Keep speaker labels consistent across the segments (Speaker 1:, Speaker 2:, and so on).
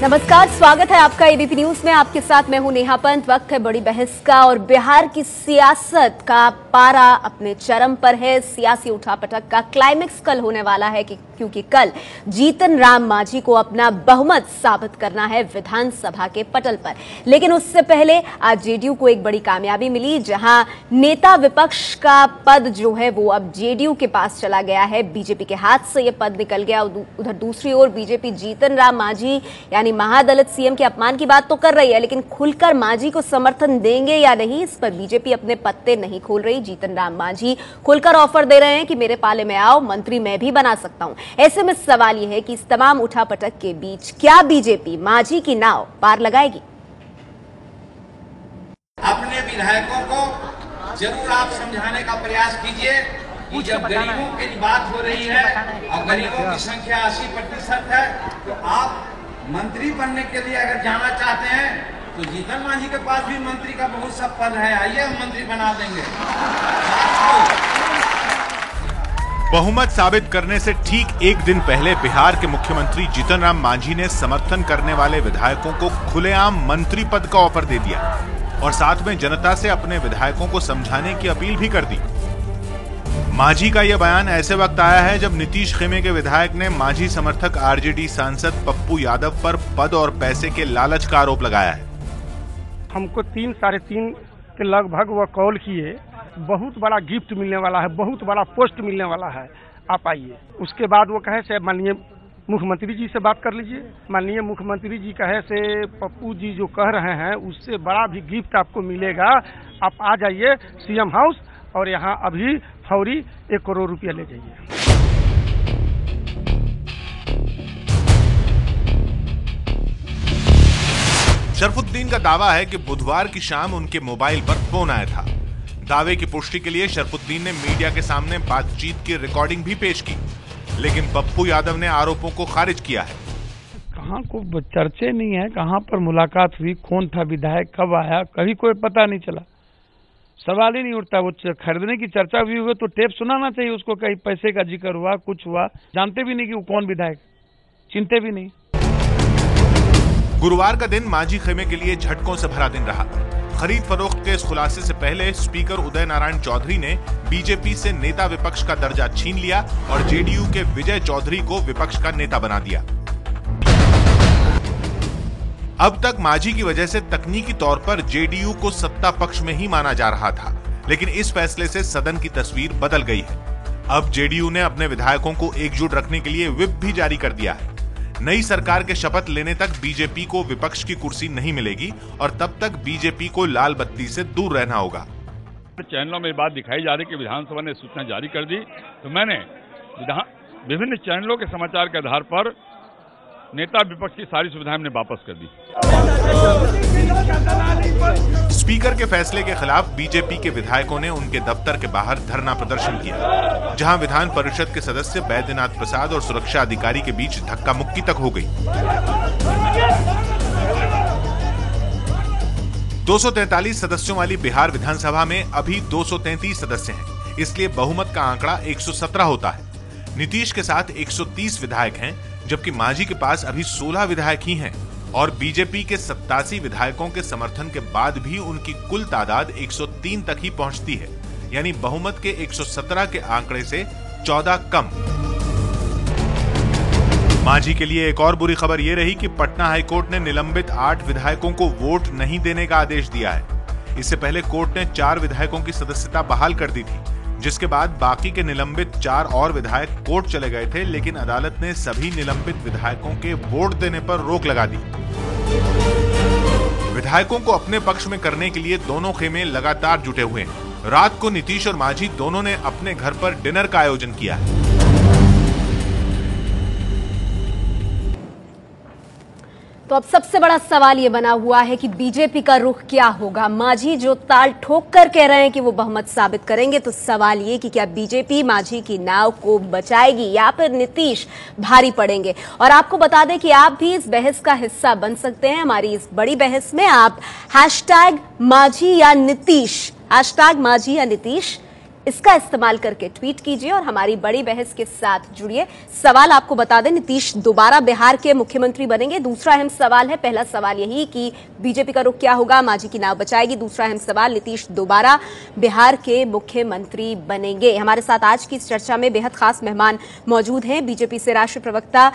Speaker 1: नमस्कार, स्वागत है आपका एबीपी न्यूज में। आपके साथ मैं हूं नेहा पंत। वक्त है बड़ी बहस का और बिहार की सियासत का पारा अपने चरम पर है। सियासी उठापटक का क्लाइमेक्स कल होने वाला है क्योंकि कल जीतन राम मांझी को अपना बहुमत साबित करना है विधानसभा के पटल पर। लेकिन उससे पहले आज जेडीयू को एक बड़ी कामयाबी मिली, जहां नेता विपक्ष का पद जो है वो अब जेडीयू के पास चला गया है। बीजेपी के हाथ से यह पद निकल गया। उधर दूसरी ओर बीजेपी जीतन राम मांझी यानी महादलित सीएम के अपमान की बात तो कर रही है, लेकिन खुलकर मांझी को समर्थन देंगे या नहीं, इस पर बीजेपी अपने पत्ते नहीं खोल रही। जीतन राम मांझी खुलकर ऑफर दे रहे हैं कि मेरे पाले में आओ, मंत्री मैं भी बना सकता हूं। ऐसे में सवाल यह है कि इस तमाम उठापटक के बीच क्या बीजेपी मांझी की नाव पार लगाएगी?
Speaker 2: अपने विधायकों को जरूर आप समझाने का प्रयास कीजिए कि जब गरीबों की बात हो रही है और गरीबों की संख्या 80% है, तो आप मंत्री बनने के लिए अगर जाना चाहते हैं तो जीतन मांझी के पास भी मंत्री का बहुत सा पद है, आइए हम मंत्री बना देंगे।
Speaker 3: बहुमत साबित करने से ठीक एक दिन पहले बिहार के मुख्यमंत्री जीतन राम मांझी ने समर्थन करने वाले विधायकों को खुलेआम मंत्री पद का ऑफर दे दिया और साथ में जनता से अपने विधायकों को समझाने की अपील भी कर दी। मांझी का यह बयान ऐसे वक्त आया है जब नीतीश खेमे के विधायक ने मांझी समर्थक आरजेडी सांसद पप्पू यादव पर पद और पैसे के लालच का आरोप लगाया है।
Speaker 4: हमको 3 साढ़े 3 के लगभग वह कॉल किए, बहुत बड़ा गिफ्ट मिलने वाला है, बहुत बड़ा पोस्ट मिलने वाला है, आप आइए। उसके बाद वो कहे से माननीय मुख्यमंत्री जी से बात कर लीजिए। माननीय मुख्यमंत्री जी कहे से पप्पू जी जो कह रहे हैं उससे बड़ा भी गिफ्ट आपको मिलेगा, आप आ जाइए सीएम हाउस और यहाँ अभी फौरी 1 करोड़ रुपया ले जाइए।
Speaker 3: शरफुद्दीन का दावा है कि बुधवार की शाम उनके मोबाइल पर फोन आया था। दावे की पुष्टि के लिए शरफुद्दीन ने मीडिया के सामने बातचीत की रिकॉर्डिंग भी पेश की, लेकिन पप्पू यादव ने आरोपों को खारिज किया है।
Speaker 4: कहाँ को चर्चे नहीं है, कहाँ पर मुलाकात हुई, कौन था विधायक, कब आया, कभी कोई पता नहीं चला। सवाल ही नहीं उठता। वो खरीदने की चर्चा भी हुई तो टेप सुनाना चाहिए उसको, कहीं पैसे का जिक्र हुआ, कुछ हुआ, जानते भी नहीं कि वो कौन विधायक, चिंते भी नहीं।
Speaker 3: गुरुवार का दिन मांझी खेमे के लिए झटकों से भरा दिन रहा। खरीद फरोख्त के इस खुलासे से पहले स्पीकर उदय नारायण चौधरी ने बीजेपी से नेता विपक्ष का दर्जा छीन लिया और जेडीयू के विजय चौधरी को विपक्ष का नेता बना दिया। अब तक मांझी की वजह से तकनीकी तौर पर जेडीयू को सत्ता पक्ष में ही माना जा रहा था, लेकिन इस फैसले से सदन की तस्वीर बदल गई है। अब जेडीयू ने अपने विधायकों को एकजुट रखने के लिए व्हिप भी जारी कर दिया है। नई सरकार के शपथ लेने तक बीजेपी को विपक्ष की कुर्सी नहीं मिलेगी और तब तक बीजेपी को लाल बत्ती से दूर रहना होगा।
Speaker 5: चैनलों में बात दिखाई जा रही कि विधानसभा ने सूचना जारी कर दी, तो मैंने विभिन्न चैनलों के समाचार के आधार पर नेता विपक्ष की सारी सुविधाएं हमने वापस कर दी।
Speaker 3: स्पीकर के फैसले के खिलाफ बीजेपी के विधायकों ने उनके दफ्तर के बाहर धरना प्रदर्शन किया, जहां विधान परिषद के सदस्य बैद्यनाथ प्रसाद और सुरक्षा अधिकारी के बीच धक्का मुक्की तक हो गई। 243 सदस्यों वाली बिहार विधानसभा में अभी 233 सदस्य हैं, इसलिए बहुमत का आंकड़ा 117 होता है। नीतीश के साथ 130 विधायक हैं, जबकि मांझी के पास अभी 16 विधायक ही हैं और बीजेपी के 87 विधायकों के समर्थन के बाद भी उनकी कुल तादाद 103 तक ही पहुंचती है, यानी बहुमत के 117 के आंकड़े से 14 कम। मांझी के लिए एक और बुरी खबर यह रही कि पटना हाईकोर्ट ने निलंबित 8 विधायकों को वोट नहीं देने का आदेश दिया है। इससे पहले कोर्ट ने 4 विधायकों की सदस्यता बहाल कर दी थी, जिसके बाद बाकी के निलंबित 4 और विधायक कोर्ट चले गए थे, लेकिन अदालत ने सभी निलंबित विधायकों के वोट देने पर रोक लगा दी। विधायकों को अपने पक्ष में करने के लिए दोनों खेमे लगातार जुटे हुए हैं। रात को नीतीश और मांझी दोनों ने अपने घर पर डिनर का आयोजन किया है।
Speaker 1: तो अब सबसे बड़ा सवाल ये बना हुआ है कि बीजेपी का रुख क्या होगा। मांझी जो ताल ठोक कर कह रहे हैं कि वो बहुमत साबित करेंगे, तो सवाल ये कि क्या बीजेपी मांझी की नाव को बचाएगी या फिर नीतीश भारी पड़ेंगे। और आपको बता दें कि आप भी इस बहस का हिस्सा बन सकते हैं। हमारी इस बड़ी बहस में आप #मांझी या नीतीश, #मांझी या नीतीश इसका इस्तेमाल करके ट्वीट कीजिए और हमारी बड़ी बहस के साथ जुड़िए। सवाल आपको बता दें, नीतीश दोबारा बिहार के मुख्यमंत्री बनेंगे? दूसरा अहम सवाल है, पहला सवाल यही कि बीजेपी का रुख क्या होगा, मांझी की नाव बचाएगी? दूसरा अहम सवाल, नीतीश दोबारा बिहार के मुख्यमंत्री बनेंगे? हमारे साथ आज की इस चर्चा में बेहद खास मेहमान मौजूद हैं। बीजेपी से राष्ट्रीय प्रवक्ता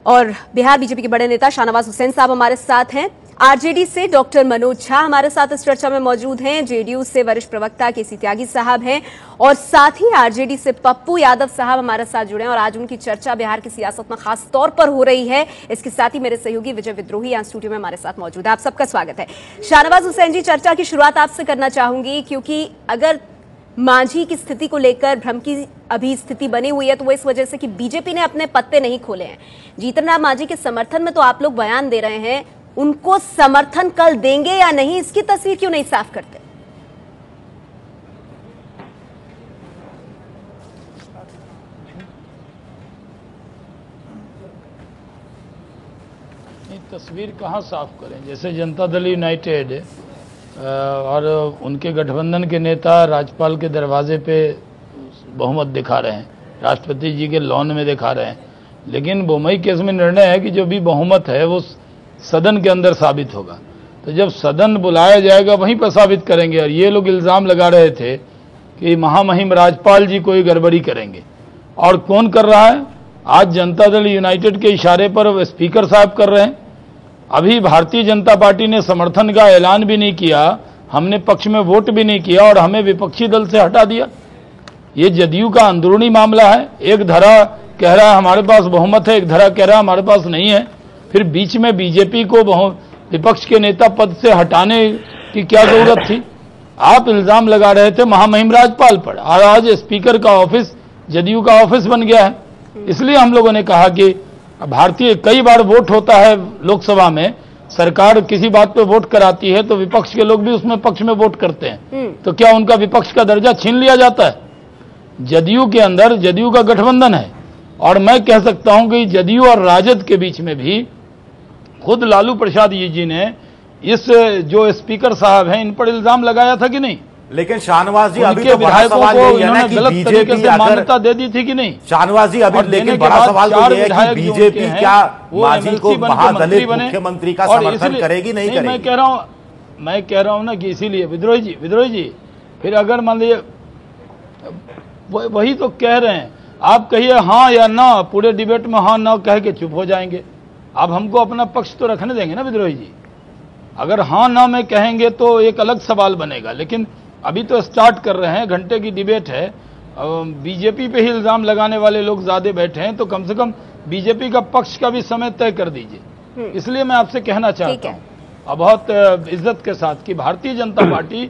Speaker 1: और बिहार बीजेपी के बड़े नेता शाहनवाज हुसैन साहब हमारे साथ हैं। आरजेडी से डॉक्टर मनोज झा हमारे साथ इस चर्चा में मौजूद हैं। जेडीयू से वरिष्ठ प्रवक्ता केसी त्यागी साहब हैं और साथ ही आरजेडी से पप्पू यादव साहब हमारे साथ जुड़े हैं और आज उनकी चर्चा बिहार की सियासत में खास तौर पर हो रही है। इसके साथ ही मेरे सहयोगी विजय विद्रोही यहाँ स्टूडियो में हमारे साथ मौजूद है। आप सबका स्वागत है। शाहनवाज हुसैन जी, चर्चा की शुरुआत आपसे करना चाहूंगी, क्योंकि अगर मांझी की स्थिति को लेकर भ्रम की अभी स्थिति बनी हुई है तो वो इस वजह से कि बीजेपी ने अपने पत्ते नहीं खोले हैं। जीतन राम मांझी के समर्थन में तो आप लोग बयान दे रहे हैं, उनको समर्थन कल देंगे या नहीं, इसकी तस्वीर क्यों नहीं साफ करते?
Speaker 6: तस्वीर कहाँ साफ करें? जैसे जनता दल यूनाइटेड और उनके गठबंधन के नेता राज्यपाल के दरवाजे पे बहुमत दिखा रहे हैं, राष्ट्रपति जी के लॉन में दिखा रहे हैं, लेकिन बोमई केस में निर्णय है कि जो भी बहुमत है वो सदन के अंदर साबित होगा। तो जब सदन बुलाया जाएगा वहीं पर साबित करेंगे। और ये लोग इल्ज़ाम लगा रहे थे कि महामहिम राज्यपाल जी कोई गड़बड़ी करेंगे, और कौन कर रहा है? आज जनता दल यूनाइटेड के इशारे पर स्पीकर साहब कर रहे हैं। अभी भारतीय जनता पार्टी ने समर्थन का ऐलान भी नहीं किया, हमने पक्ष में वोट भी नहीं किया और हमें विपक्षी दल से हटा दिया। ये जदयू का अंदरूनी मामला है। एक धड़ा कह रहा है हमारे पास बहुमत है, एक धड़ा कह रहा है हमारे पास नहीं है। फिर बीच में बीजेपी को विपक्ष के नेता पद से हटाने की क्या जरूरत थी? आप इल्जाम लगा रहे थे महामहिम राज्यपाल पर, और आज स्पीकर का ऑफिस जदयू का ऑफिस बन गया है। इसलिए हम लोगों ने कहा कि भारतीय कई बार वोट होता है लोकसभा में, सरकार किसी बात पे वोट कराती है तो विपक्ष के लोग भी उसमें पक्ष में वोट करते हैं, तो क्या उनका विपक्ष का दर्जा छीन लिया जाता है? जदयू के अंदर जदयू का गठबंधन है, और मैं कह सकता हूं कि जदयू और राजद के बीच में भी खुद लालू प्रसाद जी ने इस जो स्पीकर साहब हैं इन पर इल्जाम लगाया था कि नहीं?
Speaker 7: लेकिन शाहनवाज जी अभी तो बड़ा सवाल यही है ना कि बीजेपी
Speaker 6: मान्यता दे दी थी कि नहीं?
Speaker 7: शाहनवाज जी अभी लेकिन बड़ा सवाल तो ये है कि बीजेपी क्या मांझी को महादलित मुख्यमंत्री का समर्थन करेगी नहीं करेगी?
Speaker 6: मैं कह रहा हूं ना कि इसीलिए विद्रोही जी फिर अगर मान लीजिए वही तो कह रहे हैं, आप कहिए हाँ या ना, पूरे डिबेट में हाँ ना कह के चुप हो जाएंगे। आप हमको अपना पक्ष तो रखने देंगे ना विद्रोही जी? अगर हाँ ना में कहेंगे तो एक अलग सवाल बनेगा, लेकिन अभी तो स्टार्ट कर रहे हैं, घंटे की डिबेट है। बीजेपी पे ही इल्जाम लगाने वाले लोग ज्यादा बैठे हैं, तो कम से कम बीजेपी का पक्ष का भी समय तय कर दीजिए। इसलिए मैं आपसे कहना चाहता हूँ बहुत इज्जत के साथ कि भारतीय जनता पार्टी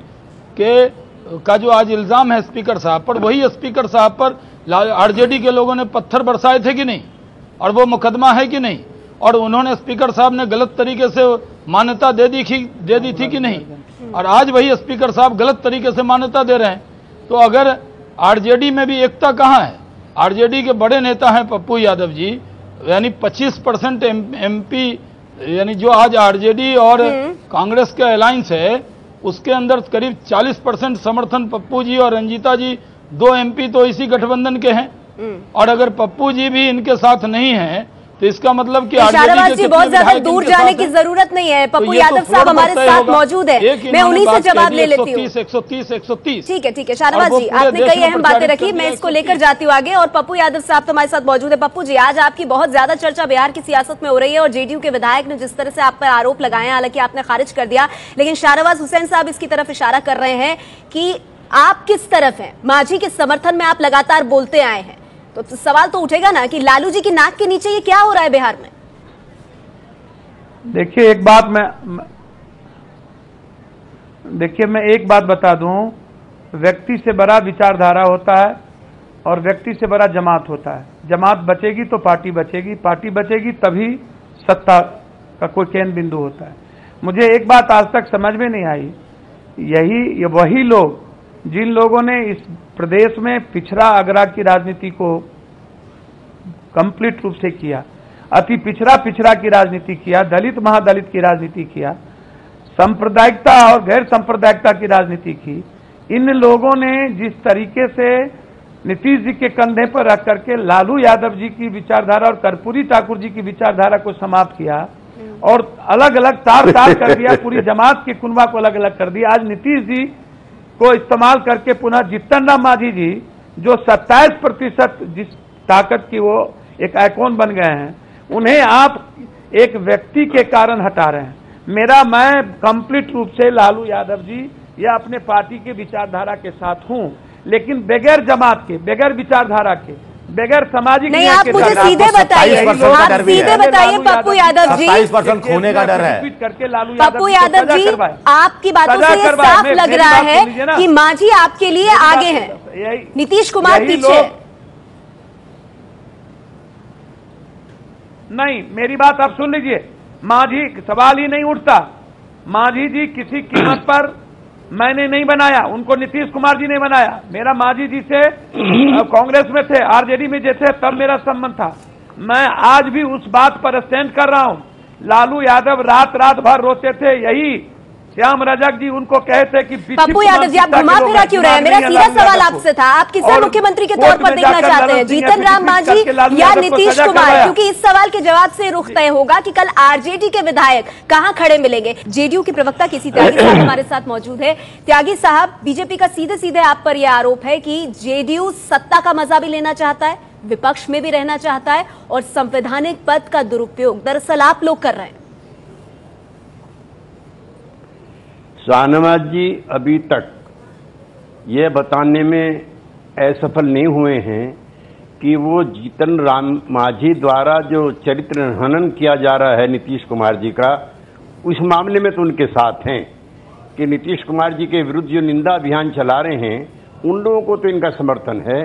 Speaker 6: का जो आज इल्जाम है स्पीकर साहब पर, वही स्पीकर साहब पर आरजेडी के लोगों ने पत्थर बरसाए थे कि नहीं, और वो मुकदमा है कि नहीं, और उन्होंने स्पीकर साहब ने गलत तरीके से मान्यता दे दी थी कि नहीं, और आज वही स्पीकर साहब गलत तरीके से मान्यता दे रहे हैं। तो अगर आरजेडी में भी एकता कहाँ है? आरजेडी के बड़े नेता हैं पप्पू यादव जी, यानी 25% एमपी, यानी जो आज आरजेडी और कांग्रेस का अलायंस है उसके अंदर करीब 40% समर्थन पप्पू जी और रंजीता जी, 2 एमपी तो इसी गठबंधन के हैं। और अगर पप्पू जी भी इनके साथ नहीं हैं तो इसका मतलब कि
Speaker 1: शाहनवाज जी बहुत ज्यादा दूर जाने की जरूरत नहीं है। पप्पू यादव साहब हमारे साथ मौजूद है, मैं उन्हीं से जवाब ले लेती हूँ।
Speaker 6: 130
Speaker 1: ठीक है शाहनवाज जी, आपने कई अहम बातें रखी, मैं इसको लेकर जाती हूँ आगे। और पप्पू यादव साहब तो हमारे साथ मौजूद है। पप्पू जी, आज आपकी बहुत ज्यादा चर्चा बिहार की सियासत में हो रही है और जेडीयू के विधायक ने जिस तरह से आप पर आरोप लगाए, हालांकि आपने खारिज कर दिया, लेकिन शाहनवाज हुसैन साहब इसकी तरफ इशारा कर रहे हैं कि आप किस तरफ हैं? मांझी के समर्थन में आप लगातार बोलते आए हैं, तो सवाल तो उठेगा ना कि लालू जी की नाक के नीचे ये क्या हो रहा है बिहार में?
Speaker 8: देखिए मैं एक बात बता दूं, व्यक्ति से बड़ा विचारधारा होता है और व्यक्ति से बड़ा जमात होता है। जमात बचेगी तो पार्टी बचेगी, पार्टी बचेगी तभी सत्ता का कोई केंद्र बिंदु होता है। मुझे एक बात आज तक समझ में नहीं आई, वही लोग जिन लोगों ने इस प्रदेश में पिछड़ा अगरा की राजनीति को कंप्लीट रूप से किया, अति पिछड़ा की राजनीति किया, दलित महादलित की राजनीति किया, सांप्रदायिकता और गैर सांप्रदायिकता की राजनीति की, इन लोगों ने जिस तरीके से नीतीश जी के कंधे पर रख करके लालू यादव जी की विचारधारा और कर्पूरी ठाकुर जी की विचारधारा को समाप्त किया और अलग अलग तार कर दिया, पूरी जमात के कुनबा को अलग अलग कर दिया। आज नीतीश जी को इस्तेमाल करके पुनः जीतन राम मांझी जी जो 27% जिस ताकत की वो एक आइकॉन बन गए हैं, उन्हें आप एक व्यक्ति के कारण हटा रहे हैं। मैं कंप्लीट रूप से लालू यादव जी या अपने पार्टी के विचारधारा के साथ हूं, लेकिन बगैर जमात के, बगैर विचारधारा के, बगैर सामाजिक
Speaker 1: नहीं, आप मुझे सीधे बताइए, आप सीधे बताइए पप्पू यादव जी,
Speaker 7: 27% खोने का डर है।
Speaker 1: पप्पू यादव जी, आपकी बातों से ये साफ लग रहा है कि मांझी आपके लिए आगे हैं, नीतीश कुमार पीछे।
Speaker 8: नहीं, मेरी बात आप सुन लीजिए, मांझी सवाल ही नहीं उठता। मांझी जी किसी कीमत पर मैंने नहीं बनाया, उनको नीतीश कुमार जी ने बनाया। मेरा मांझी जी से कांग्रेस में थे, आरजेडी में जैसे, तब मेरा संबंध था। मैं आज भी उस बात पर स्टैंड कर रहा हूं। लालू यादव रात भर रोते थे, यही श्याम रजक जी उनको कहते कि
Speaker 1: पप्पू यादव जी, आप घुमा फिरा क्यों रहे हैं? मेरा सीधा सवाल आपसे था, आप किसे मुख्यमंत्री के तौर पर देखना चाहते हैं, जीतन राम मांझी या नीतीश कुमार? क्योंकि इस सवाल के जवाब से रुख तय होगा कि कल आरजेडी के विधायक कहां खड़े मिलेंगे। जेडीयू के प्रवक्ता केसी त्यागी साहब हमारे साथ मौजूद है। त्यागी साहब, बीजेपी का सीधे सीधे आप पर यह आरोप है कि जेडीयू सत्ता का मजा भी लेना चाहता है, विपक्ष में भी रहना चाहता है और संवैधानिक पद का दुरुपयोग दरअसल आप लोग कर रहे हैं।
Speaker 9: शाहनवाज जी अभी तक ये बताने में असफल नहीं हुए हैं कि वो जीतन राम मांझी द्वारा जो चरित्र हनन किया जा रहा है नीतीश कुमार जी का, उस मामले में तो उनके साथ हैं कि नीतीश कुमार जी के विरुद्ध जो निंदा अभियान चला रहे हैं, उन लोगों को तो इनका समर्थन है।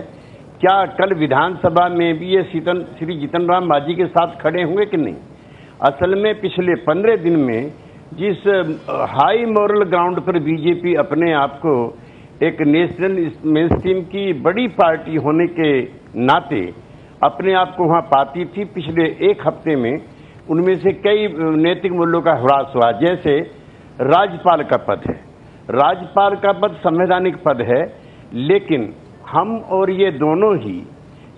Speaker 9: क्या कल विधानसभा में भी ये श्री जीतन राम मांझी के साथ खड़े होंगे कि नहीं? असल में पिछले 15 दिन में जिस हाई मॉरल ग्राउंड पर बीजेपी अपने आप को एक नेशनल मेनस्ट्रीम की बड़ी पार्टी होने के नाते अपने आप को वहां पाती थी, पिछले एक हफ्ते में उनमें से कई नैतिक मूल्यों का ह्रास हुआ। जैसे राज्यपाल का पद है, राज्यपाल का पद संवैधानिक पद है, लेकिन हम और ये दोनों ही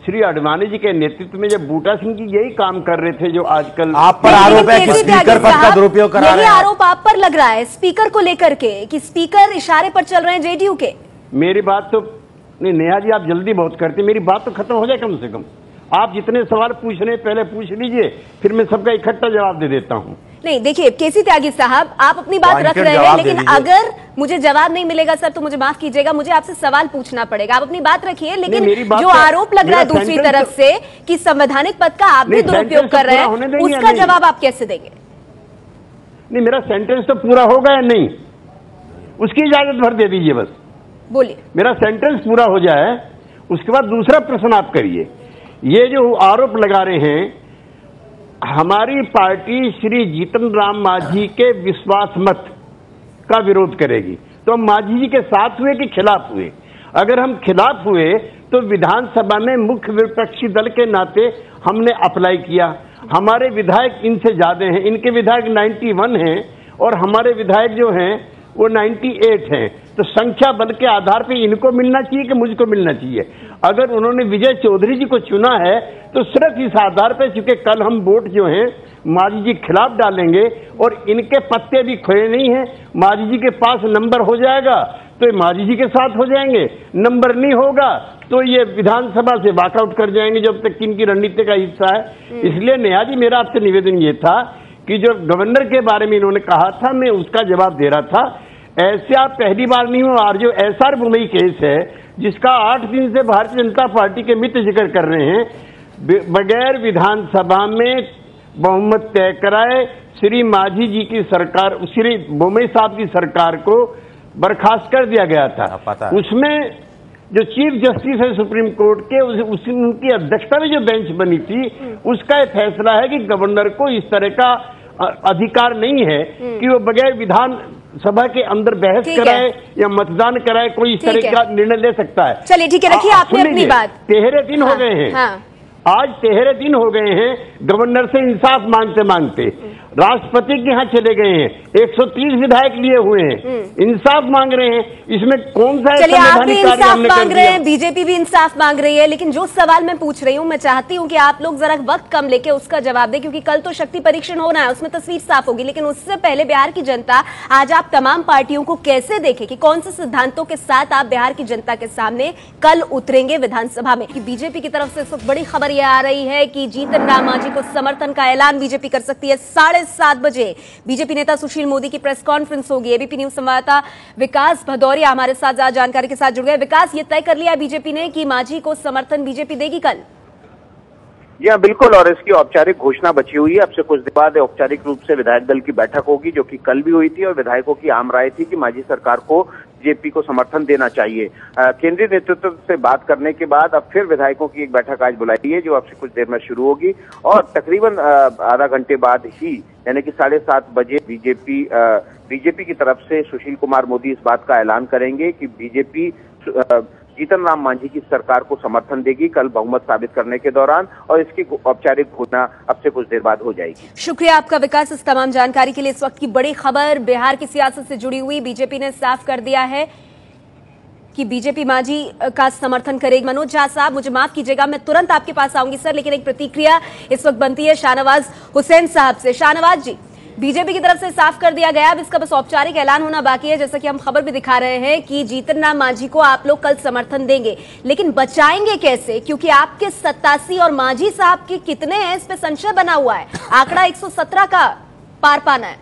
Speaker 9: श्री आडवाणी जी के नेतृत्व में जब बूटा सिंह जी यही काम कर रहे थे जो आजकल
Speaker 7: आप पर आरोप है कि स्पीकर पद का दुरुपयोग करा रहे हैं।
Speaker 1: यही आरोप आप पर लग रहा है स्पीकर को लेकर के कि स्पीकर इशारे पर चल रहे हैं जेडीयू के।
Speaker 9: मेरी बात तो नहीं, नेहा जी आप जल्दी बहुत करते, मेरी बात तो खत्म हो जाए कम से कम। आप जितने सवाल पूछ रहे हैं पहले पूछ लीजिए, फिर मैं सबका इकट्ठा जवाब दे देता हूं।
Speaker 1: नहीं, देखिए केसी त्यागी साहब, आप अपनी बात रख रहे हैं, लेकिन अगर मुझे जवाब नहीं मिलेगा सर तो मुझे माफ कीजिएगा, मुझे आपसे सवाल पूछना पड़ेगा। आप अपनी बात रखिए, लेकिन जो आरोप लग रहा है दूसरी तरफ से कि संवैधानिक पद का आप भी दुरुपयोग कर रहे हैं, उसका जवाब आप कैसे देंगे?
Speaker 9: नहीं, मेरा सेंटेंस तो पूरा होगा या नहीं, उसकी इजाजत भर दे दीजिए बस।
Speaker 1: बोलिए।
Speaker 9: मेरा सेंटेंस पूरा हो जाए, उसके बाद दूसरा प्रश्न आप करिए। ये जो आरोप लगा रहे हैं, हमारी पार्टी श्री जीतन राम मांझी के विश्वास मत का विरोध करेगी, तो हम मांझी जी के साथ हुए कि खिलाफ हुए? अगर हम खिलाफ हुए तो विधानसभा में मुख्य विपक्षी दल के नाते हमने अप्लाई किया। हमारे विधायक इनसे ज्यादा हैं, इनके विधायक 91 हैं और हमारे विधायक जो हैं वो 98 हैं। तो संख्या बल के आधार पे इनको मिलना चाहिए कि मुझको मिलना चाहिए? अगर उन्होंने विजय चौधरी जी को चुना है तो सिर्फ इस आधार पे, चूंकि कल हम वोट जो हैं मांझी जी खिलाफ डालेंगे और इनके पत्ते भी खोए नहीं हैं, मांझी जी के पास नंबर हो जाएगा तो ये मांझी जी के साथ हो जाएंगे, नंबर नहीं होगा तो ये विधानसभा से वॉकआउट कर जाएंगे, जब तक कि इनकी रणनीति का हिस्सा है। इसलिए नेहा जी, मेरा आपसे निवेदन ये था कि जो गवर्नर के बारे में इन्होंने कहा था, मैं उसका जवाब दे रहा था। ऐसे आप पहली बार नहीं हो, और जो एसआर बुमई केस है जिसका 8 दिन से भारतीय जनता पार्टी के मित्र जिक्र कर रहे हैं, बगैर विधानसभा में बहुमत तय कराए श्री मांझी जी की सरकार, श्री बुमई साहब की सरकार को बर्खास्त कर दिया गया था। उसमें जो चीफ जस्टिस है सुप्रीम कोर्ट के, उनकी अध्यक्षता में जो बेंच बनी थी, उसका यह फैसला है कि गवर्नर को इस तरह का अधिकार नहीं है कि वो बगैर विधान सभा के अंदर बहस कराए या मतदान कराए, कोई इस तरह का निर्णय ले सकता है।
Speaker 1: चलिए ठीक है, रखिए आपने अपनी बात।
Speaker 9: 13 दिन हो गए हैं आज 13 दिन हो गए हैं गवर्नर से इंसाफ मांगते मांगते, राष्ट्रपति के यहाँ चले गए हैं, 130 विधायक लिए हुए हैं, इंसाफ मांग रहे हैं। इसमें कौन सा
Speaker 1: चलिए, आप भी इंसाफ मांग रहे हैं, बीजेपी भी इंसाफ मांग रही है, लेकिन जो सवाल मैं पूछ रही हूं, मैं चाहती हूं कि आप लोग जरा वक्त कम लेके उसका जवाब दें, क्योंकि कल तो शक्ति परीक्षण होना है, उसमें तस्वीर साफ होगी। लेकिन उससे पहले बिहार की जनता आज आप तमाम पार्टियों को कैसे देखे कि कौन से सिद्धांतों के साथ आप बिहार की जनता के सामने कल उतरेंगे विधानसभा में। बीजेपी की तरफ से इस वक्त बड़ी खबर यह आ रही है कि जीतन राम मांझी को समर्थन का ऐलान बीजेपी कर सकती है। 7:30 बजे बीजेपी नेता सुशील मोदी की प्रेस कॉन्फ्रेंस होगी। एबीपी न्यूज संवाददाता विकास भदौरिया हमारे साथ ज्यादा जानकारी के साथ जुड़ गए। विकास, ये तय कर लिया बीजेपी ने कि मांझी को समर्थन बीजेपी देगी कल?
Speaker 10: जी हाँ, बिल्कुल, और इसकी औपचारिक घोषणा बची हुई है। अब से कुछ देर बाद औपचारिक रूप से विधायक दल की बैठक होगी, जो कि कल भी हुई थी, और विधायकों की आम राय थी कि मांझी सरकार को बीजेपी को समर्थन देना चाहिए। केंद्रीय नेतृत्व से बात करने के बाद अब फिर विधायकों की एक बैठक आज बुलाई है, जो अब से कुछ देर में शुरू होगी, और तकरीबन आधा घंटे बाद ही, यानी कि 7:30 बजे बीजेपी की तरफ से सुशील कुमार मोदी इस बात का ऐलान करेंगे कि बीजेपी जीतन राम मांझी की सरकार को समर्थन देगी कल बहुमत साबित करने के दौरान, और इसकी औपचारिक घोषणा अब से कुछ देर बाद हो जाएगी।
Speaker 1: शुक्रिया आपका विकास, इस तमाम जानकारी के लिए। इस वक्त की बड़ी खबर बिहार की सियासत से जुड़ी हुई, बीजेपी ने साफ कर दिया है कि बीजेपी मांझी का समर्थन करेगी। मनोज झा साहब, मुझे माफ कीजिएगा, मैं तुरंत आपके पास आऊंगी सर, लेकिन एक प्रतिक्रिया इस वक्त बनती है शाहनवाज हुसैन साहब से। शाहनवाज जी, बीजेपी की तरफ से साफ कर दिया गया, अब इसका बस औपचारिक ऐलान होना बाकी है। जैसा कि हम खबर भी दिखा रहे हैं कि जीतन राम मांझी को आप लोग कल समर्थन देंगे, लेकिन बचाएंगे कैसे? क्योंकि आपके 87 और मांझी साहब के कितने हैं, इस पे संशय बना हुआ है। आंकड़ा 117 का पार पाना है।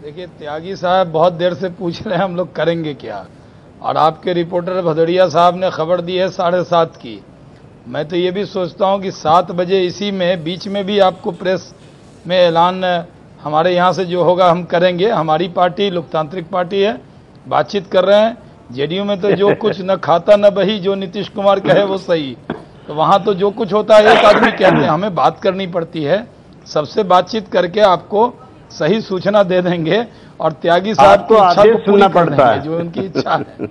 Speaker 6: देखिए, त्यागी साहब बहुत देर से पूछ रहे हैं हम लोग करेंगे क्या, और आपके रिपोर्टर भदौरिया साहब ने खबर दी है 7:30 की। मैं तो ये भी सोचता हूँ कि 7 बजे इसी में बीच में भी आपको प्रेस में ऐलान हमारे यहाँ से जो होगा हम करेंगे। हमारी पार्टी लोकतांत्रिक पार्टी है, बातचीत कर रहे हैं। जेडीयू में तो जो कुछ न खाता न बही, जो नीतीश कुमार कहे वो सही, तो वहाँ तो जो कुछ होता है एक आदमी कहते हैं, हमें बात करनी पड़ती है, सबसे बातचीत करके आपको सही सूचना दे देंगे, और त्यागी साहब को आदेश सुनना पड़ता है, जो उनकी इच्छा है।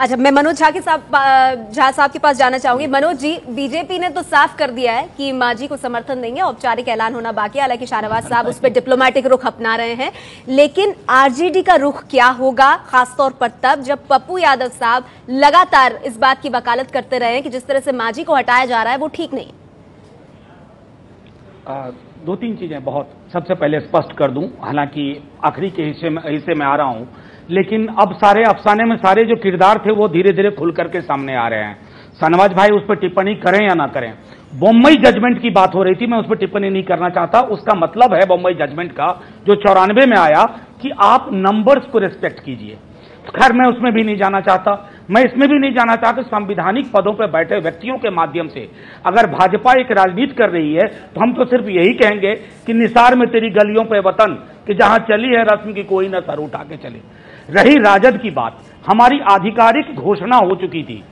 Speaker 1: अच्छा, मैं मनोज झा साहब के पास जाना चाहूंगी। मनोज जी, बीजेपी ने तो साफ कर दिया है कि मांझी को समर्थन देंगे, औपचारिक ऐलान होना बाकी है। हालांकि शाहनवाज साहब उस पर डिप्लोमेटिक रुख अपना रहे हैं, लेकिन आरजेडी का रुख क्या होगा, खासतौर पर तब जब पप्पू यादव साहब लगातार इस बात की वकालत करते रहे हैं कि जिस तरह से मांझी को हटाया जा रहा है वो ठीक नहीं।
Speaker 11: 2-3 चीजें बहुत सबसे पहले स्पष्ट कर दूं, हालांकि आखिरी के हिस्से में आ रहा हूं, लेकिन अब सारे अफसाने में सारे जो किरदार थे वो धीरे धीरे खुल करके सामने आ रहे हैं। शाहनवाज भाई उस पर टिप्पणी करें या ना करें, बम्बई जजमेंट की बात हो रही थी, मैं उस पर टिप्पणी नहीं करना चाहता। उसका मतलब है बम्बई जजमेंट का जो 94 में आया कि आप नंबर्स को रिस्पेक्ट कीजिए। खैर, मैं उसमें भी नहीं जाना चाहता। मैं इसमें भी नहीं जाना चाहता संवैधानिक पदों पर बैठे व्यक्तियों के माध्यम से अगर भाजपा एक राजनीति कर रही है तो हम तो सिर्फ यही कहेंगे कि निसार में तेरी गलियों पे वतन, कि जहां चली है रस्म की कोई न सर उठा के चले। रही राजद की बात, हमारी आधिकारिक घोषणा हो चुकी थी।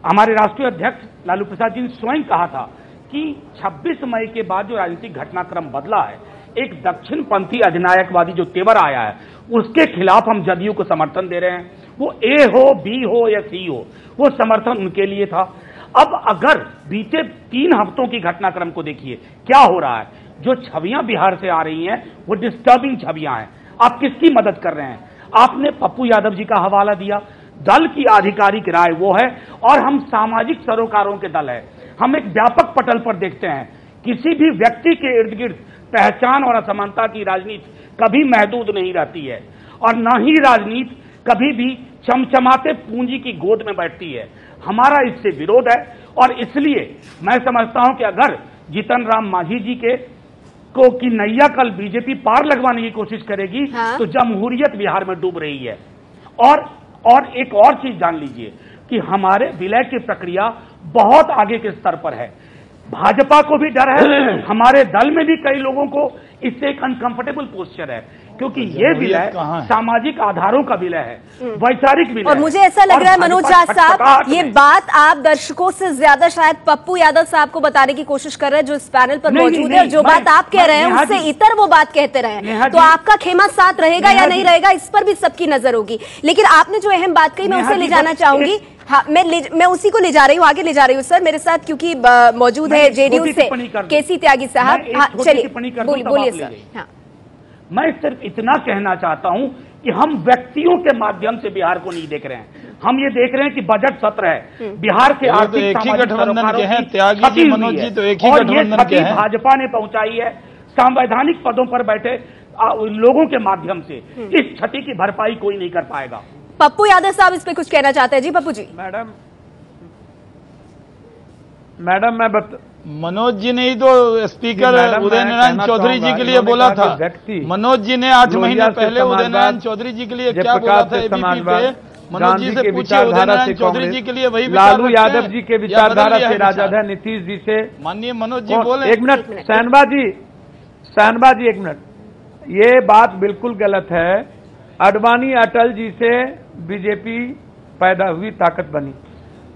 Speaker 11: हमारे राष्ट्रीय अध्यक्ष लालू प्रसाद जी ने स्वयं कहा था कि 26 मई के बाद जो राजनीतिक घटनाक्रम बदला है, एक दक्षिणपंथी अधिनायकवादी जो तेवर आया है, उसके खिलाफ हम जदयू को समर्थन दे रहे हैं। वो ए हो, बी हो या सी हो, वो समर्थन उनके लिए था। अब अगर बीते 3 हफ्तों की घटनाक्रम को देखिए, क्या हो रहा है, जो छवियां बिहार से आ रही हैं वो डिस्टर्बिंग छवियां हैं। आप किसकी मदद कर रहे हैं? आपने पप्पू यादव जी का हवाला दिया। दल की आधिकारिक राय वो है, और हम सामाजिक सरोकारों के दल है। हम एक व्यापक पटल पर देखते हैं, किसी भी व्यक्ति के इर्द गिर्द पहचान और असमानता की राजनीति कभी महदूद नहीं रहती है, और न ही राजनीति कभी भी चमचमाते पूंजी की गोद में बैठती है। हमारा इससे विरोध है, और इसलिए मैं समझता हूं कि अगर जीतन राम मांझी जी की नैया कल बीजेपी पार लगवाने की कोशिश करेगी, तो जमहूरियत बिहार में डूब रही है। और एक और चीज जान लीजिए कि हमारे विलय की प्रक्रिया बहुत आगे के स्तर पर है। भाजपा को भी डर है, हमारे दल में भी कई लोगों को इससे एक अनकंफर्टेबल पोस्चर है। क्योंकि ये विलय सामाजिक आधारों का विलय है, वैचारिक विलय।
Speaker 1: और मुझे ऐसा लग रहा है मनोज झा साहब, ये बात आप दर्शकों से ज्यादा शायद पप्पू यादव साहब को बताने की कोशिश कर रहे हैं जो इस पैनल पर मौजूद है, और जो बात आप कह रहे हैं उससे इतर वो बात कहते रहे, तो आपका खेमा साथ रहेगा या नहीं रहेगा इस पर भी सबकी नजर होगी। लेकिन आपने जो अहम बात कही मैं उसे ले जाना चाहूंगी। हाँ, मैं उसी को ले जा रही हूँ, आगे ले जा रही हूँ सर। मेरे साथ क्योंकि मौजूद है जेडीयू से केसी त्यागी साहब। हाँ चलिए बोलिए सर। हाँ,
Speaker 11: मैं सिर्फ इतना कहना चाहता हूं कि हम व्यक्तियों के माध्यम से बिहार को नहीं देख रहे हैं, हम ये देख रहे हैं कि बजट सत्र है, बिहार के आर्थिक
Speaker 6: एक ही गठबंधन के हैं, त्यागी जी मनोज जी तो एक ही गठबंधन के हैं।
Speaker 11: भाजपा ने पहुंचाई है संवैधानिक पदों पर बैठे लोगों के माध्यम से, इस क्षति की भरपाई कोई नहीं कर पाएगा।
Speaker 1: पप्पू यादव साहब इस पे कुछ कहना चाहते हैं? जी पप्पू जी।
Speaker 8: मैडम
Speaker 6: मनोज जी ने ही तो स्पीकर उदय नारायण चौधरी जी के लिए बोला था। मनोज जी ने 8 महीने पहले उदय नारायण चौधरी जी के लिए क्या बोला था एबीपी पे? मनोज जी से पूछिए, उदय नारायण चौधरी जी के लिए वही
Speaker 8: लालू यादव जी के विचारधारा से राजद है, नीतीश जी से
Speaker 6: माननीय मनोज जी बोले।
Speaker 8: एक मिनट सहनबा जी एक मिनट, ये बात बिल्कुल गलत है। अडवाणी अटल जी से बीजेपी पैदा हुई, ताकत बनी।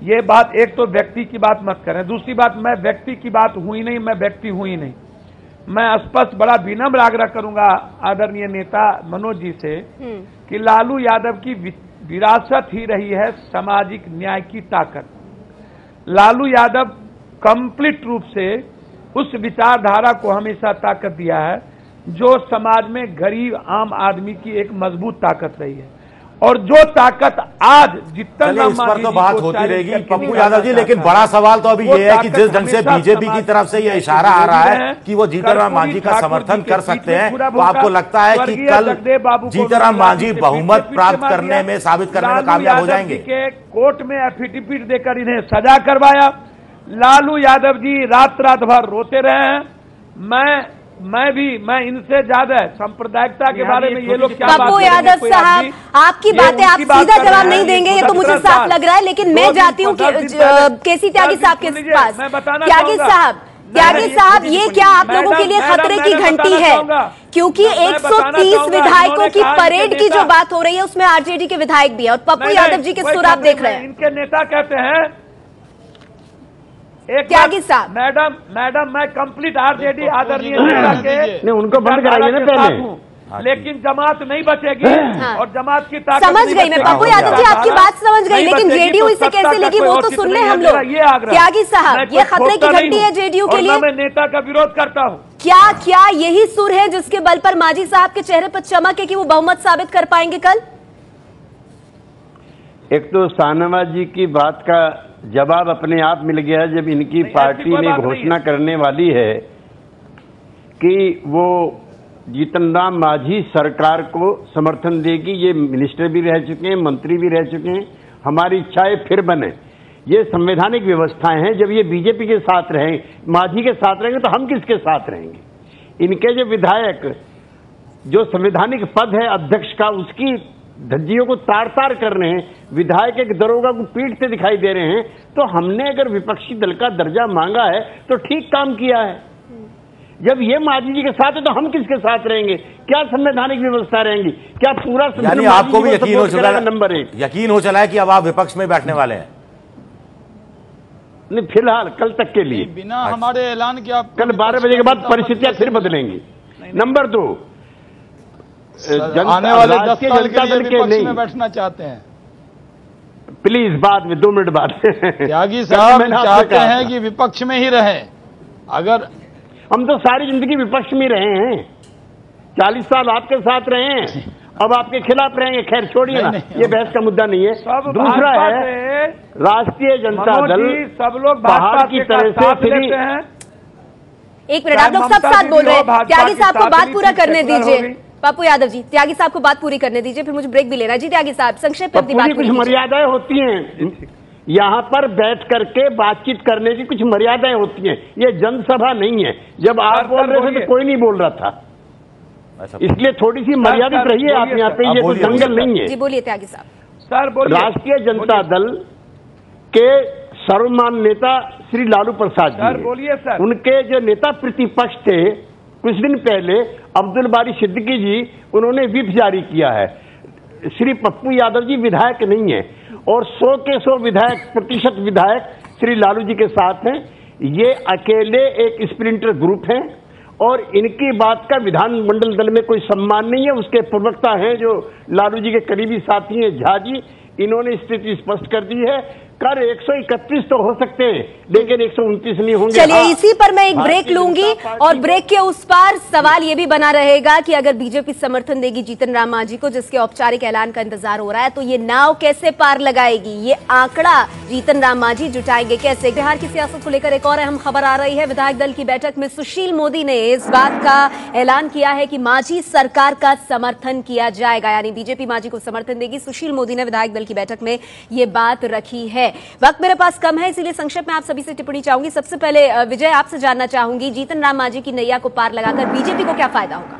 Speaker 8: ये बात, एक तो व्यक्ति की बात मत करें, दूसरी बात मैं व्यक्ति की बात हुई नहीं, मैं व्यक्ति हुई नहीं। मैं स्पष्ट बड़ा विनम्र आग्रह करूंगा आदरणीय नेता मनोज जी से कि लालू यादव की विरासत ही रही है सामाजिक न्याय की ताकत। लालू यादव कंप्लीट रूप से उस विचारधारा को हमेशा ताकत दिया है जो समाज में गरीब आम आदमी की एक मजबूत ताकत रही है, और जो ताकत आज जितना
Speaker 7: इस पर तो बात होती रहेगी पप्पू यादव जी, लेकिन बड़ा सवाल तो अभी ये है कि जिस ढंग से बीजेपी की तरफ से ये इशारा आ रहा है कि वो जीतन राम मांझी का समर्थन कर सकते हैं, तो आपको लगता है कि कल जीतन राम मांझी बहुमत प्राप्त करने में, साबित करने में कामयाब हो जाएंगे?
Speaker 8: कोर्ट में एफिडेविट देकर इन्हें सजा करवाया, लालू यादव जी रात भर रोते रहे हैं। मैं इनसे ज्यादा सांप्रदायिकता के बारे में ये लोग क्या बात
Speaker 1: पप्पू यादव साहब, आपकी बातें आप सीधा जवाब नहीं देंगे ये तो मुझे साफ लग रहा है, लेकिन मैं जाती हूँ केसी त्यागी साहब के पास। त्यागी साहब, ये क्या आप लोगों के लिए खतरे की घंटी है? क्योंकि 130 विधायकों की परेड की जो बात हो रही है उसमें आरजेडी के विधायक भी है, और पप्पू यादव जी के सुर आप देख रहे हैं।
Speaker 8: इनके नेता कहते हैं
Speaker 1: त्यागी साहब,
Speaker 8: मैडम मैं कंप्लीट आरजेडी आदरणीय नेता के
Speaker 9: उनको बंद कराइए ना पहले,
Speaker 8: लेकिन जमात नहीं बचेगी। और जमात की ताकत
Speaker 1: समझ गई मैं पप्पू यादव जी, आपकी बात समझ गई, लेकिन जेडीयू इसे कैसे लेगी वो तो सुन ले हम लोग। त्यागी साहब, ये खतरे की घंटी है जेडीयू के लिए।
Speaker 8: मैं नेता का विरोध करता हूँ।
Speaker 1: क्या यही सुर है जिसके बल पर मांझी साहब के चेहरे पर चमक है कि वो बहुमत साबित कर पाएंगे कल?
Speaker 9: एक तो शाहनवाज जी की बात का जवाब अपने आप मिल गया जब इनकी पार्टी ने घोषणा करने वाली है कि वो जीतन राम मांझी सरकार को समर्थन देगी। ये मिनिस्टर भी रह चुके हैं, मंत्री भी रह चुके हैं, हमारी इच्छा है फिर बने। ये संवैधानिक व्यवस्थाएं हैं, जब ये बीजेपी के साथ रहें, मांझी के साथ रहेंगे तो हम किसके साथ रहेंगे? इनके जो विधायक जो संवैधानिक पद है अध्यक्ष का, उसकी धज्जियों को तार तार कर रहे हैं, विधायक एक दरोगा को पीटते दिखाई दे रहे हैं, तो हमने अगर विपक्षी दल का दर्जा मांगा है तो ठीक काम किया है। जब ये मांझी जी के साथ है तो हम किसके साथ रहेंगे? क्या संवैधानिक व्यवस्था रहेंगी? क्या पूरा
Speaker 7: यानी आपको भी यकीन हो चला, नंबर 1 यकीन हो चला है कि अब आप विपक्ष में बैठने वाले हैं?
Speaker 9: नहीं, फिलहाल कल तक के लिए
Speaker 6: बिना हमारे ऐलान के आप
Speaker 9: कल 12 बजे के बाद परिस्थितियां फिर बदलेंगी। नंबर 2,
Speaker 6: आने वाले 10 साल के लिए विपक्ष में बैठना चाहते हैं?
Speaker 9: प्लीज बाद में 2 मिनट बाद।
Speaker 6: त्यागी साहब चाहते हैं कि विपक्ष में ही रहे। अगर
Speaker 9: हम तो सारी जिंदगी विपक्ष में रहे हैं, 40 साल आपके साथ रहे हैं, अब आपके खिलाफ रहेंगे। खैर छोड़िए ना, ये बहस का मुद्दा नहीं है। दूसरा है राष्ट्रीय जनता दल
Speaker 8: सब लोग
Speaker 9: पहाड़ की तरह से फ्री।
Speaker 1: एक मिनट, आप लोग सब साथ बोल रहे हैं, त्यागी साहब को बात पूरा करने दीजिए। पप्पू यादव जी, त्यागी साहब को बात पूरी करने दीजिए, फिर मुझे ब्रेक भी लेना है। जी त्यागी साहब, संक्षेप में बात
Speaker 9: कुछ मर्यादाएं होती हैं, यहाँ पर बैठ करके बातचीत करने की कुछ मर्यादाएं होती हैं। ये जनसभा नहीं है, जब आप बोल रहे थे तो कोई नहीं बोल रहा था, इसलिए थोड़ी सी मर्यादित रहिए आप यहाँ पे, ये कोई दंगल नहीं है।
Speaker 1: जी बोलिए त्यागी साहब।
Speaker 8: सर बोलिए।
Speaker 9: राष्ट्रीय जनता दल के सर्वमान्य नेता श्री लालू प्रसाद जी,
Speaker 8: बोलिए सर।
Speaker 9: उनके जो नेता प्रतिपक्ष थे कुछ दिन पहले अब्दुल बारी सिद्दीकी जी उन्होंने व्हिप जारी किया है। श्री पप्पू यादव जी विधायक नहीं है और 100 के 100 प्रतिशत विधायक श्री लालू जी के साथ हैं। ये अकेले एक स्प्रिंटर ग्रुप हैं और इनकी बात का विधानमंडल दल में कोई सम्मान नहीं है। उसके प्रवक्ता हैं जो लालू जी के करीबी साथी हैं झा जी, इन्होंने स्थिति स्पष्ट कर दी है। कर 131 तो हो सकते हैं लेकिन 129 नहीं होंगे।
Speaker 1: चलिए इसी पर मैं एक ब्रेक लूंगी और ब्रेक के उस पार सवाल ये भी बना रहेगा कि अगर बीजेपी समर्थन देगी जीतन राम मांझी को, जिसके औपचारिक ऐलान का इंतजार हो रहा है, तो ये नाव कैसे पार लगाएगी? ये आंकड़ा जीतन राम मांझी जुटाएंगे कैसे? बिहार की सियासत को लेकर एक और अहम खबर आ रही है। विधायक दल की बैठक में सुशील मोदी ने इस बात का ऐलान किया है कि मांझी सरकार का समर्थन किया जाएगा, यानी बीजेपी मांझी को समर्थन देगी। सुशील मोदी ने विधायक दल की बैठक में ये बात रखी है। वक्त मेरे पास कम है, इसीलिए संक्षेप में आप सभी से टिप्पणी चाहूंगी। सबसे पहले विजय, आपसे जानना चाहूंगी, जीतन राम मांझी की नैया को पार लगाकर बीजेपी को क्या फायदा होगा?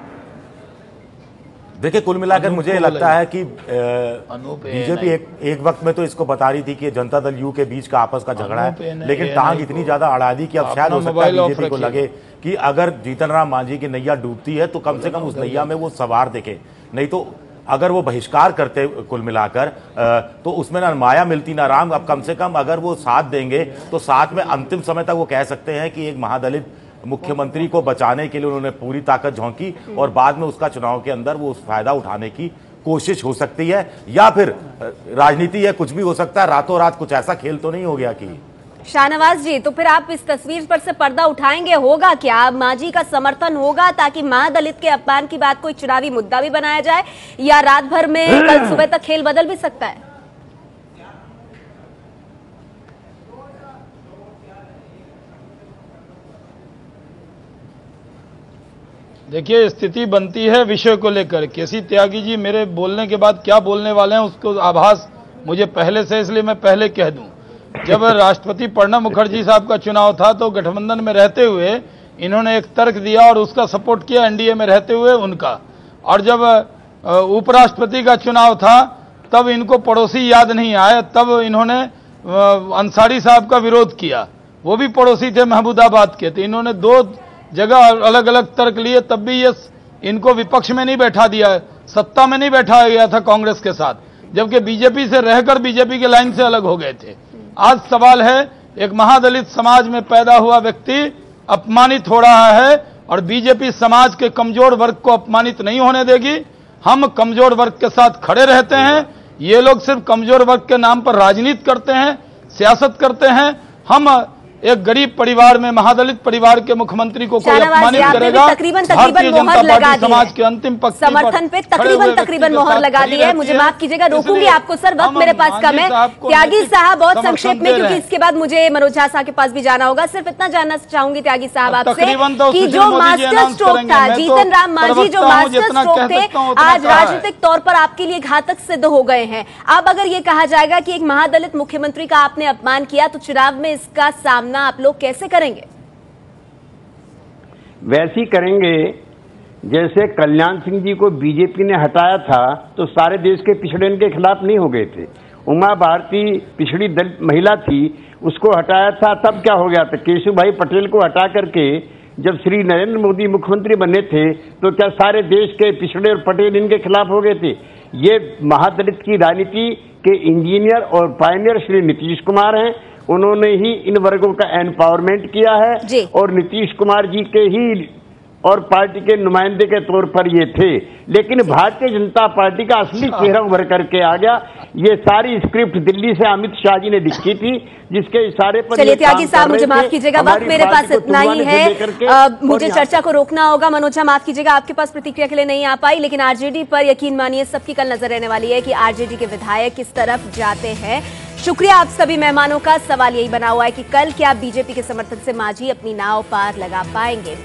Speaker 7: देखिए, कुल मिलाकर मुझे लगता है कि बीजेपी एक वक्त में तो इसको बता रही थी कि जनता दल यू के बीच का आपस का झगड़ा है, लेकिन टांग इतनी ज्यादा अड़ा दी कि अब शायद हो सकता है बीजेपी को लगे कि अगर जीतन राम मांझी की नैया डूबती है तो कम से कम उस नैया में वो सवार दिखे। नहीं तो अगर वो बहिष्कार करते कुल मिलाकर तो उसमें ना माया मिलती ना राम। अब कम से कम अगर वो साथ देंगे तो साथ में अंतिम समय तक वो कह सकते हैं कि एक महादलित मुख्यमंत्री को बचाने के लिए उन्होंने पूरी ताकत झोंकी और बाद में उसका चुनाव के अंदर वो फायदा उठाने की कोशिश हो सकती है। या फिर राजनीति है, कुछ भी हो सकता है, रातों रात कुछ ऐसा खेल तो नहीं हो गया कि।
Speaker 1: शाहनवाज जी, तो फिर आप इस तस्वीर पर से पर्दा उठाएंगे, होगा क्या? मांझी का समर्थन होगा ताकि महादलित के अपमान की बात कोई चुनावी मुद्दा भी बनाया जाए, या रात भर में कल सुबह तक खेल बदल भी सकता है?
Speaker 6: देखिए, स्थिति बनती है विषय को लेकर। केसी त्यागी जी मेरे बोलने के बाद क्या बोलने वाले हैं उसको आभास मुझे पहले से, इसलिए मैं पहले कह दूं। जब राष्ट्रपति प्रणब मुखर्जी साहब का चुनाव था तो गठबंधन में रहते हुए इन्होंने एक तर्क दिया और उसका सपोर्ट किया, एनडीए में रहते हुए उनका। और जब उपराष्ट्रपति का चुनाव था तब इनको पड़ोसी याद नहीं आए, तब इन्होंने अंसारी साहब का विरोध किया, वो भी पड़ोसी थे महमूदाबाद के। तो इन्होंने 2 जगह अलग अलग तर्क लिए, तब भी ये इनको विपक्ष में नहीं बैठा दिया, सत्ता में नहीं बैठाया गया था कांग्रेस के साथ, जबकि बीजेपी से रहकर बीजेपी के लाइन से अलग हो गए थे। आज सवाल है, एक महादलित समाज में पैदा हुआ व्यक्ति अपमानित हो रहा है और बीजेपी समाज के कमजोर वर्ग को अपमानित नहीं होने देगी। हम कमजोर वर्ग के साथ खड़े रहते हैं। ये लोग सिर्फ कमजोर वर्ग के नाम पर राजनीति करते हैं, सियासत करते हैं। हम एक गरीब परिवार में, महादलित परिवार के मुख्यमंत्री को कोई अपमानित करेगा?
Speaker 1: तकरीबन मोहर लगा दी
Speaker 6: समाज के अंतिम पक्ष
Speaker 1: समर्थन पे तकरीबन मोहर लगा दी है। मुझे माफ कीजिएगा, रोकूंगी आपको सर, वक्त मेरे पास कम है। त्यागी साहब, बहुत संक्षेप में, क्योंकि इसके बाद मुझे मनोज झा साहब के पास भी जाना होगा। सिर्फ इतना जानना चाहूंगी त्यागी साहब आपसे कि जो मास्टर स्ट्रोक था जीतन राम मांझी, जो मास्टर स्ट्रोक थे, आज राजनीतिक तौर पर आपके लिए घातक सिद्ध हो गए हैं। अब अगर ये कहा जाएगा कि एक महादलित मुख्यमंत्री का आपने अपमान किया, तो चुनाव में इसका सामना आप लोग कैसे करेंगे?
Speaker 9: वैसे ही करेंगे जैसे कल्याण सिंह जी को बीजेपी ने हटाया था तो सारे देश के पिछड़े के खिलाफ नहीं हो गए थे। उमा भारती पिछड़ी दलित महिला थी, उसको हटाया था, तब क्या हो गया था? केशव भाई पटेल को हटा करके जब श्री नरेंद्र मोदी मुख्यमंत्री बने थे तो क्या सारे देश के पिछड़े और पटेल इनके खिलाफ हो गए थे? ये महादलित की राजनीति के इंजीनियर और पायनियर श्री नीतीश कुमार हैं। उन्होंने ही इन वर्गों का एम्पावरमेंट किया है और नीतीश कुमार जी के ही और पार्टी के नुमाइंदे के तौर पर ये थे। लेकिन भारतीय जनता पार्टी का असली चेहरा उभर करके आ गया। ये सारी स्क्रिप्ट दिल्ली से अमित शाह जी ने लिखी थी, जिसके इशारे पर।
Speaker 1: चलिए त्यागी साहब, मुझे माफ कीजिएगा, वक्त मेरे पास इतना ही है, मुझे चर्चा को रोकना होगा। मनोज झा, माफ कीजिएगा, आपके पास प्रतिक्रिया के लिए नहीं आ पाई, लेकिन आरजेडी पर यकीन मानिए सबकी कल नजर रहने वाली है कि आरजेडी के विधायक किस तरफ जाते हैं। शुक्रिया आप सभी मेहमानों का। सवाल यही बना हुआ है कि कल क्या बीजेपी के समर्थन से मांझी अपनी नाव पार लगा पाएंगे?